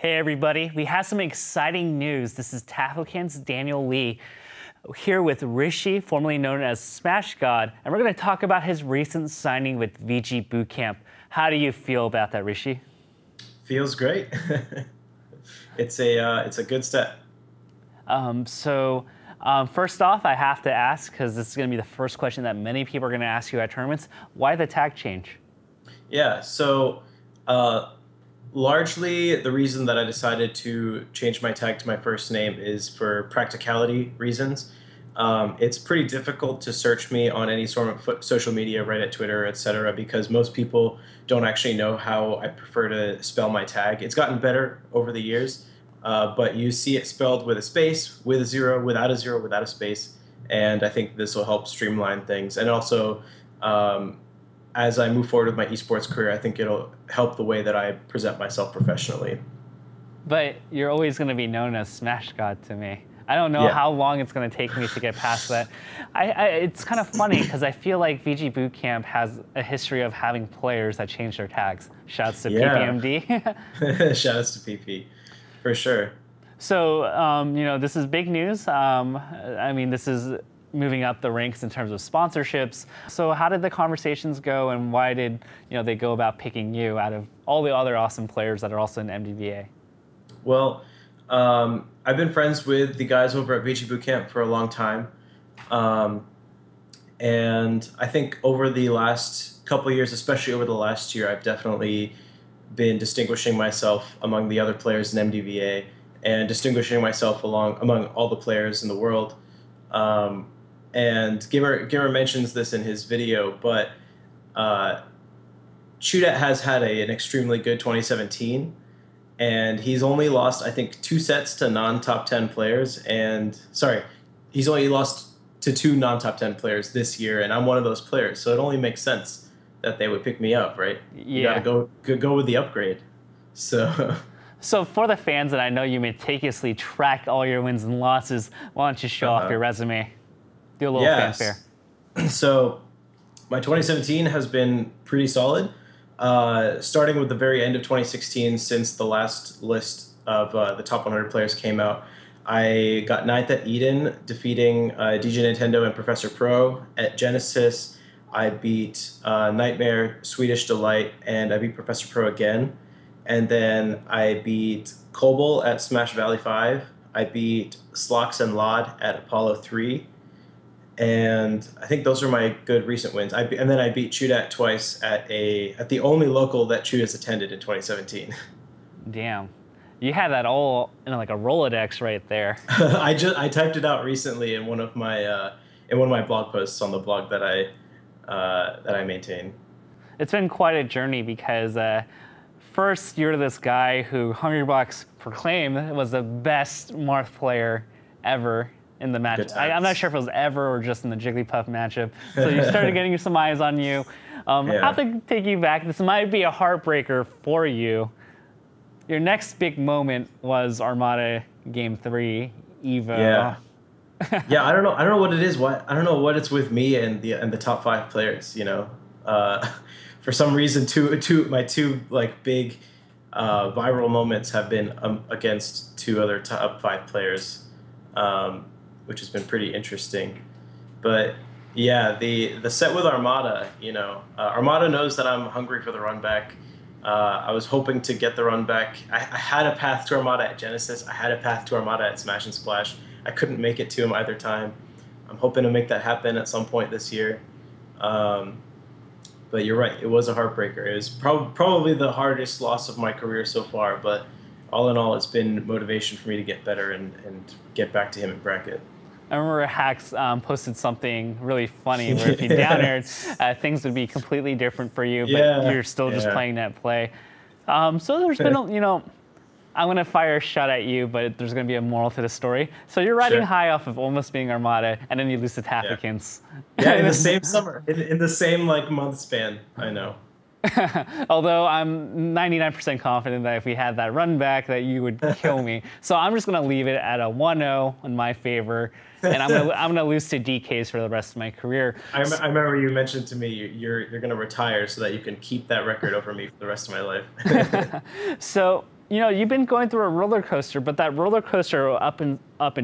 Hey everybody, we have some exciting news. This is Tafokints' Daniel Lee here with Rishi, formerly known as SmashG0D, and we're going to talk about his recent signing with VG Bootcamp. How do you feel about that, Rishi? Feels great. It's a good step. First off, I have to ask, because this is going to be the first question that many people are going to ask you at tournaments, why the tag change? Yeah, so largely the reason that I decided to change my tag to my first name is for practicality reasons. It's pretty difficult to search me on any sort of social media, Reddit, Twitter, etc., because most people don't actually know how I prefer to spell my tag. It's gotten better over the years, but you see it spelled with a space, with a zero, without a space, and I think this will help streamline things. And also, as I move forward with my esports career, I think it'll help the way that I present myself professionally. But you're always going to be known as SmashG0D to me. I don't know Yeah. how long it's going to take me to get past that. It's kind of funny because I feel like VG Bootcamp has a history of having players that change their tags. Shouts to PPMD. Shoutouts to PP, for sure. So, this is big news. This is moving up the ranks in terms of sponsorships. So how did the conversations go, and why did they go about picking you out of all the other awesome players that are also in MDVA? Well, I've been friends with the guys over at VG Bootcamp for a long time. And I think over the last couple of years, especially over the last year, I've definitely been distinguishing myself among the other players in MDVA and distinguishing myself among all the players in the world. And Gimmer mentions this in his video, but Chudat has had an extremely good 2017, and he's only lost, I think, 2 sets to non-top 10 players. And sorry, he's only lost to 2 non-top 10 players this year, and I'm one of those players, so it only makes sense that they would pick me up, right? Yeah. You gotta go with the upgrade. So. So for the fans, and I know you meticulously track all your wins and losses, why don't you show off your resume? Do a little fanfare. So my 2017 has been pretty solid, starting with the very end of 2016. Since the last list of the top 100 players came out, I got 9th at Eden, defeating DJ Nintendo and Professor Pro. At Genesis, I beat Nightmare, Swedish Delight, and I beat Professor Pro again. And then I beat Kobol at Smash Valley 5. I beat Slox and Lod at Apollo 3. And I think those are my good recent wins. And then I beat Chudat twice at the only local that Chudat's attended in 2017. Damn, you had that all in like a Rolodex right there. I typed it out recently in one of my blog posts on the blog that I maintain. It's been quite a journey because first you're this guy who Hungrybox proclaimed was the best Marth player ever in the match. I'm not sure if it was ever or just in the Jigglypuff matchup. So you started getting some eyes on you. I have to take you back. This might be a heartbreaker for you. Your next big moment was Armada Game 3 Evo. Yeah. Yeah, I don't know what it is. I don't know what it's with me and the top 5 players. For some reason, my two like big viral moments have been against 2 other top 5 players. Which has been pretty interesting. But yeah, the set with Armada, Armada knows that I'm hungry for the run back. I was hoping to get the run back. I had a path to Armada at Genesis. I had a path to Armada at Smash and Splash. I couldn't make it to him either time. I'm hoping to make that happen at some point this year. But you're right, it was a heartbreaker. It was probably the hardest loss of my career so far, but all in all, it's been motivation for me to get better and get back to him in bracket. I remember Hacks posted something really funny where if you down aired, things would be completely different for you, but you're still just playing that play. So there's been, I'm going to fire a shot at you, but there's going to be a moral to the story. So you're riding high off of almost being Armada, and then you lose to Tafokints. Yeah, in the same summer, in the same month span, I know. Although I'm 99% confident that if we had that run back, that you would kill me. So I'm just going to leave it at a 1-0 in my favor, and I'm gonna lose to DKs for the rest of my career. I remember you mentioned to me you're going to retire so that you can keep that record over me for the rest of my life. So you've been going through a roller coaster, but that roller coaster up and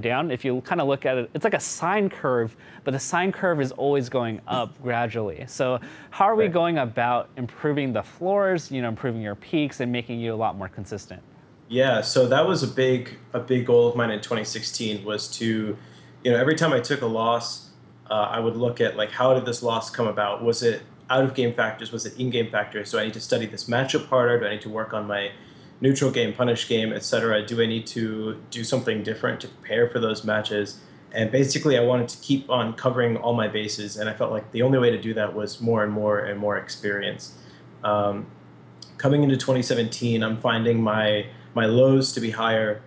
down, if you kind of look at it, it's like a sine curve, but the sine curve is always going up gradually. So how are we going about improving the floors, improving your peaks and making you a lot more consistent? Yeah, so that was a big goal of mine in 2016 was to, every time I took a loss, I would look at like, how did this loss come about? Was it out of game factors? Was it in-game factors? Do I need to study this matchup harder? Do I need to work on my neutral game, punish game, etc.? Do I need to do something different to prepare for those matches? And basically, I wanted to keep on covering all my bases, and I felt like the only way to do that was more and more and more experience. Coming into 2017, I'm finding my lows to be higher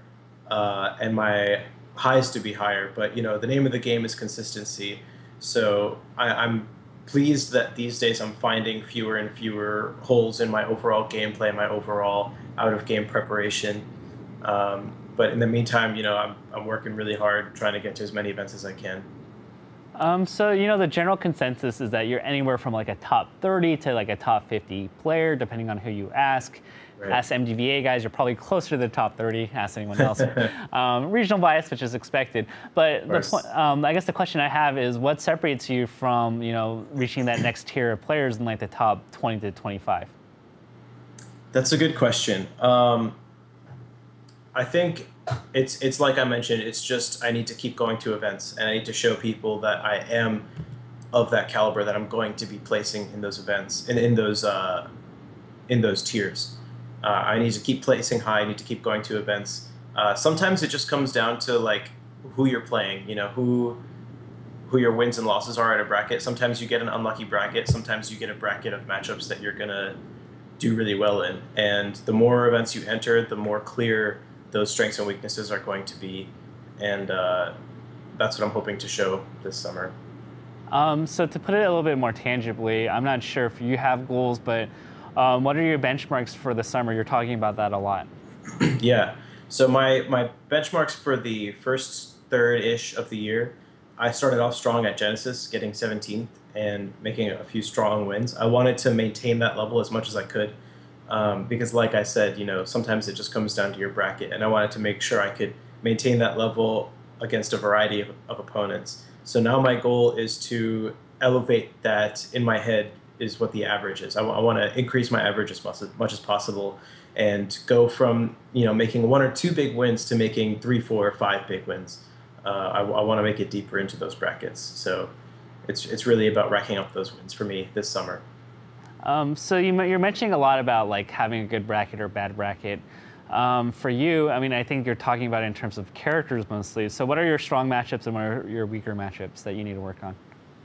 and my highs to be higher. But the name of the game is consistency. So I'm pleased that these days I'm finding fewer and fewer holes in my overall gameplay, my overall out-of-game preparation. But in the meantime, I'm working really hard trying to get to as many events as I can. So, the general consensus is that you're anywhere from like a top 30 to like a top 50 player, depending on who you ask. Right. Ask MGVA guys, you're probably closer to the top 30. Ask anyone else. Regional bias, which is expected. But I guess the question I have is, what separates you from, reaching that next tier of players in like the top 20 to 25? That's a good question. I think it's like I mentioned, it's just I need to keep going to events, and I need to show people that I am of that caliber, that I'm going to be placing in those events and in those tiers. I need to keep placing high. I need to keep going to events. Sometimes it just comes down to like who you're playing. Who your wins and losses are at a bracket. Sometimes you get an unlucky bracket. Sometimes you get a bracket of matchups that you're gonna do really well in. And the more events you enter, the more clear those strengths and weaknesses are going to be. And that's what I'm hoping to show this summer. So to put it a little bit more tangibly, I'm not sure if you have goals, but what are your benchmarks for the summer? You're talking about that a lot. Yeah. So my benchmarks for the first third-ish of the year, I started off strong at Genesis, getting 17th and making a few strong wins. I wanted to maintain that level as much as I could because like I said, sometimes it just comes down to your bracket, and I wanted to make sure I could maintain that level against a variety of opponents. So now my goal is to elevate that in my head is what the average is. I want to increase my average as much as possible and go from making 1 or 2 big wins to making 3, 4, or 5 big wins. I want to make it deeper into those brackets. So it's really about racking up those wins for me this summer. So you're mentioning a lot about like having a good bracket or bad bracket. For you, I think you're talking about it in terms of characters mostly. So what are your strong matchups and what are your weaker matchups that you need to work on?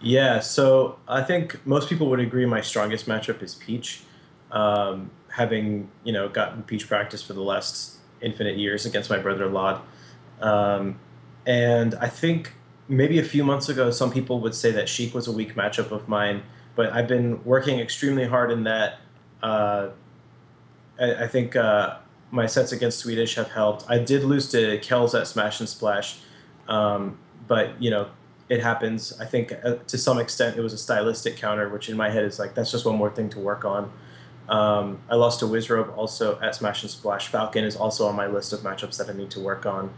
Yeah, so I think most people would agree my strongest matchup is Peach. Having gotten Peach practice for the last infinite years against my brother Lod. And I think maybe a few months ago, some people would say that Sheik was a weak matchup of mine, but I've been working extremely hard in that. I think my sets against Swedish have helped. I did lose to Kells at Smash and Splash, but it happens. I think to some extent it was a stylistic counter, which in my head is like, that's just one more thing to work on. I lost to Wizrobe also at Smash and Splash. Falcon is also on my list of matchups that I need to work on.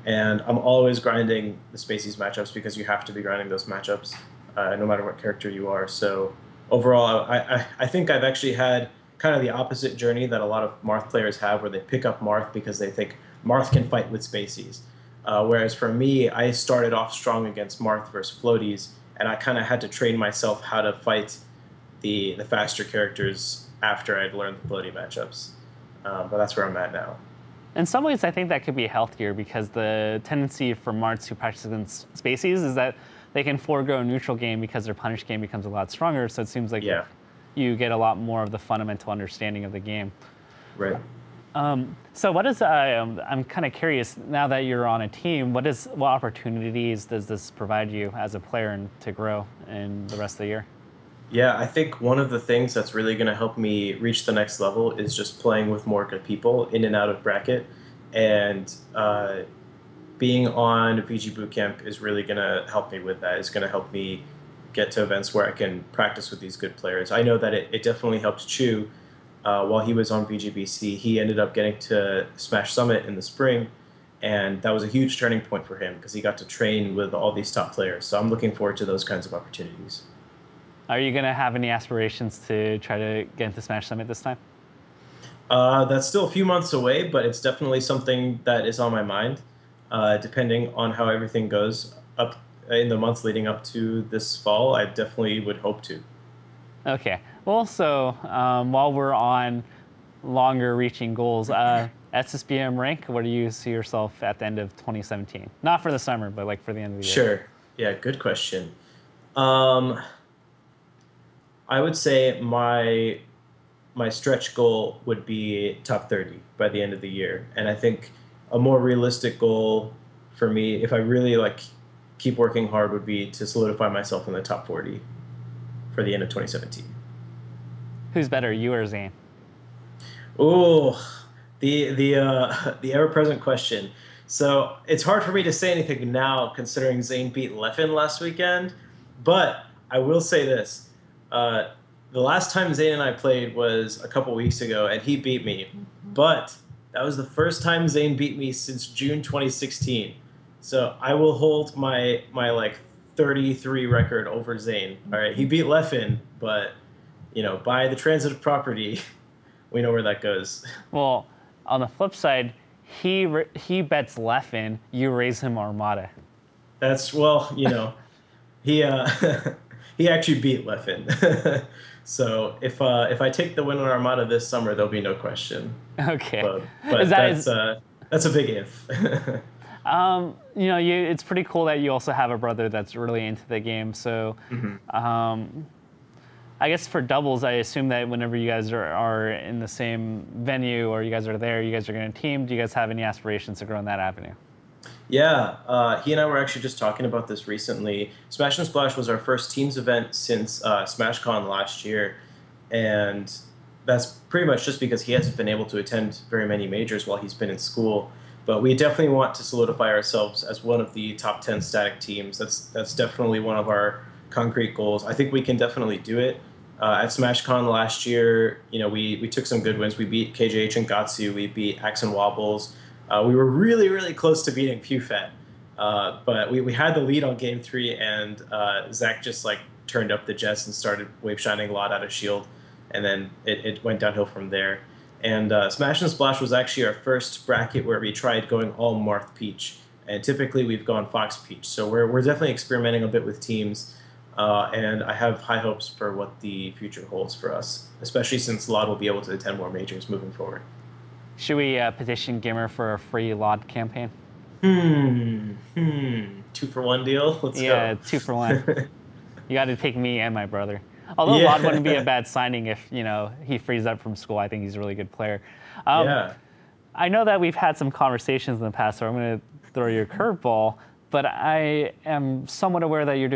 And I'm always grinding the Spacies matchups because you have to be grinding those matchups no matter what character you are. So overall, I think I've actually had kind of the opposite journey that a lot of Marth players have, where they pick up Marth because they think Marth can fight with Spacies. Whereas for me, I started off strong against Marth versus Floaties, and I kind of had to train myself how to fight the faster characters after I'd learned the Floaty matchups. But that's where I'm at now. In some ways, I think that could be healthier because the tendency for Marths who practice against Spacies is that they can forego a neutral game because their punish game becomes a lot stronger. So it seems like you get a lot more of the fundamental understanding of the game. Right. So what is, I'm kind of curious, now that you're on a team, what opportunities does this provide you as a player to grow in the rest of the year? Yeah, I think one of the things that's really going to help me reach the next level is just playing with more good people in and out of bracket. And being on VG Bootcamp is really going to help me with that. It's going to help me get to events where I can practice with these good players. I know that it definitely helped Chu while he was on VGBC. He ended up getting to Smash Summit in the spring, and that was a huge turning point for him because he got to train with all these top players. So I'm looking forward to those kinds of opportunities. Are you going to have any aspirations to try to get into Smash Summit this time? That's still a few months away, but it's definitely something that is on my mind, depending on how everything goes up in the months leading up to this fall. I definitely would hope to. Okay. Well, so while we're on longer reaching goals, SSBM rank, where do you see yourself at the end of 2017? Not for the summer, but like for the end of the year. Sure. Yeah, good question. I would say my stretch goal would be top 30 by the end of the year. And I think a more realistic goal for me, if I really like keep working hard, would be to solidify myself in the top 40 for the end of 2017. Who's better, you or Zane? Oh, the ever-present question. So it's hard for me to say anything now, considering Zane beat Leffen last weekend. But I will say this: the last time Zane and I played was a couple weeks ago, and he beat me. But that was the first time Zane beat me since June 2016. So I will hold my like 33 record over Zane. All right, he beat Leffen, but by the transitive property, we know where that goes. Well, on the flip side, he bets Leffen, you raise him Armada. That's he he actually beat Leffen. So if I take the win on Armada this summer, there'll be no question. Okay, but that's a big if. It's pretty cool that you also have a brother that's really into the game. So, I guess for doubles, I assume that whenever you guys are in the same venue or you guys are there, you guys are going to team. Do you guys have any aspirations to grow in that avenue? Yeah, he and I were actually just talking about this recently. Smash and Splash was our first teams event since SmashCon last year, and that's pretty much just because he hasn't been able to attend very many majors while he's been in school. But we definitely want to solidify ourselves as one of the top 10 static teams. That's definitely one of our concrete goals. I think we can definitely do it. At SmashCon last year, we took some good wins. We beat KJH and Gatsu. We beat Axe and Wobbles. We were really, really close to beating PewFat. But we had the lead on game 3, and Zach just turned up the jets and started wave shining a lot out of shield. And then it went downhill from there. And Smash and Splash was actually our first bracket where we tried going all Marth Peach. And typically we've gone Fox Peach. So we're definitely experimenting a bit with teams. And I have high hopes for what the future holds for us, especially since LOD will be able to attend more majors moving forward. Should we petition Gimmer for a free LOD campaign? 2-for-1 deal? Let's go. Yeah, 2 for 1. You got to take me and my brother. Although LOD wouldn't be a bad signing if, he frees up from school. I think he's a really good player. Yeah. I know that we've had some conversations in the past, so I'm going to throw you a curveball. But I am somewhat aware that you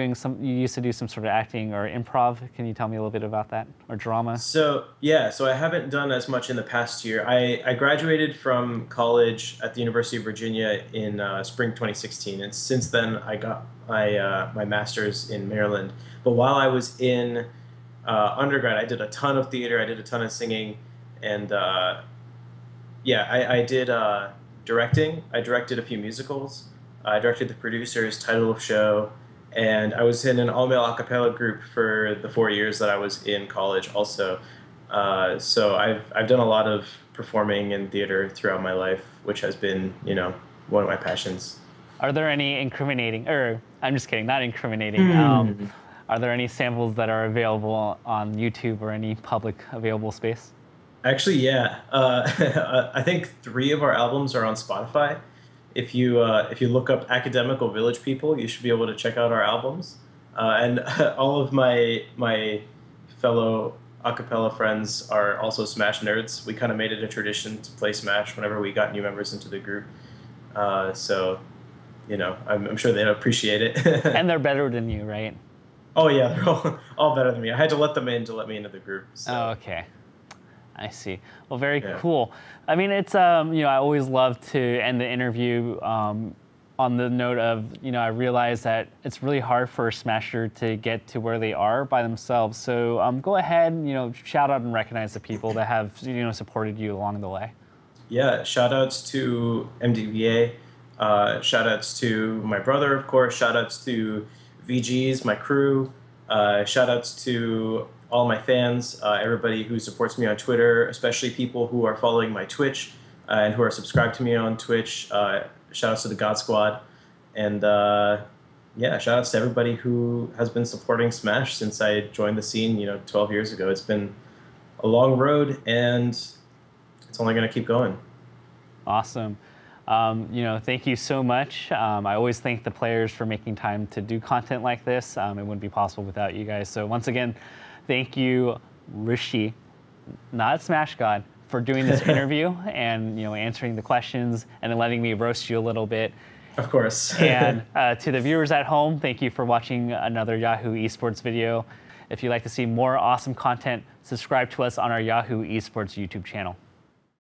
used to do some sort of acting or improv. Can you tell me a little bit about that, or drama? So I haven't done as much in the past year. I graduated from college at the University of Virginia in spring 2016, and since then I got my master's in Maryland. But while I was in undergrad, I did a ton of theater. I did a ton of singing, and I did directing. I directed a few musicals. I directed the producer's title of show, and I was in an all-male a cappella group for the 4 years that I was in college also. So I've done a lot of performing in theater throughout my life, which has been, one of my passions. Are there any incriminating, or I'm just kidding, not incriminating. Are there any samples that are available on YouTube or any public available space? Actually, yeah. I think 3 of our albums are on Spotify. If you look up Academical Village People, you should be able to check out our albums. And all of my fellow a cappella friends are also Smash nerds. We kind of made it a tradition to play Smash whenever we got new members into the group. So, I'm sure they'd appreciate it. And they're better than you, right? Oh yeah, they're all better than me. I had to let them in to let me into the group. So. Oh, okay. I see. Well, very cool. I mean, it's I always love to end the interview on on the note of, I realize that it's really hard for a Smasher to get to where they are by themselves. So go ahead, shout out and recognize the people that have, supported you along the way. Yeah, shout outs to MDVA, shout outs to my brother, of course, shout outs to VGs, my crew, shout outs to all my fans, everybody who supports me on Twitter, especially people who are following my Twitch and who are subscribed to me on Twitch. Shout outs to the God Squad. And yeah, shout outs to everybody who has been supporting Smash since I joined the scene, 12 years ago. It's been a long road, and it's only going to keep going. Awesome. Thank you so much. I always thank the players for making time to do content like this. It wouldn't be possible without you guys. So once again, thank you, Rishi, not Smash God, for doing this interview and answering the questions and then letting me roast you a little bit. Of course. And to the viewers at home, thank you for watching another Yahoo Esports video. If you'd like to see more awesome content, subscribe to us on our Yahoo Esports YouTube channel.